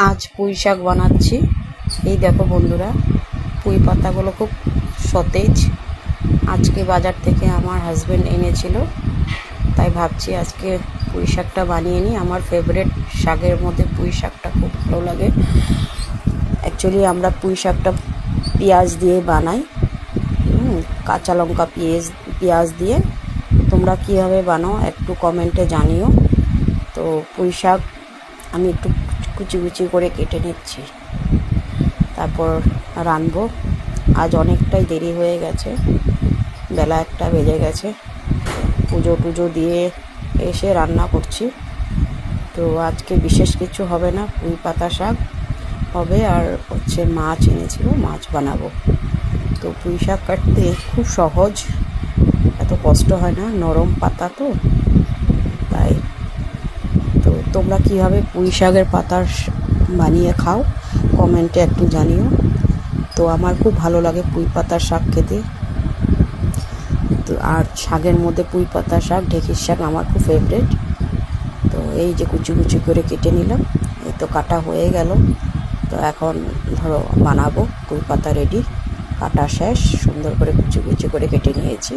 আজ পুঁই শাক বানাচ্ছি। এই দেখো বন্ধুরা, পুঁই পাতাগুলো খুব সতেজ। আজকে বাজার থেকে আমার হাজব্যান্ড এনেছিল, তাই ভাবছি আজকে পুঁই শাকটা বানিয়ে নিই। আমার ফেভারিট শাকের মধ্যে পুঁই শাকটা খুব ভালো লাগে। অ্যাকচুয়ালি আমরা পুঁই শাকটা পেঁয়াজ দিয়ে বানাই, কাঁচা লঙ্কা পেঁয়াজ দিয়ে। তোমরা কীভাবে বানাও একটু কমেন্টে জানিও। তো পুঁই শাক আমি একটু কুচি কুচি করে কেটে নিচ্ছি, তারপর রাঁধবো। আজ অনেকটাই দেরি হয়ে গেছে, বেলা 1টা বেজে গেছে। পুজো টুজো দিয়ে এসে রান্না করছি। তো আজকে বিশেষ কিছু হবে না, পুঁই পাতা শাক হবে আর হচ্ছে মাছ এনেছিল, মাছ বানাবো। তো পুঁই শাক কাটতে খুব সহজ, এত কষ্ট হয় না, নরম পাতা তো তাই। তো তোমরা কীভাবে পুঁই শাকের পাতার বানিয়ে খাও কমেন্টে একটু জানিও। তো আমার খুব ভালো লাগে পুঁই পাতার শাক খেতে। তো আর শাকের মধ্যে পুঁই পাতার শাক, ঢেঁকির শাক আমার খুব ফেভারিট। তো এই যে কুচি কুচি করে কেটে নিলাম, এই তো কাটা হয়ে গেল। তো এখন ধরো বানাবো, পুঁই পাতা রেডি, কাটা শেষ, সুন্দর করে কুচি কুচি করে কেটে নিয়েছি।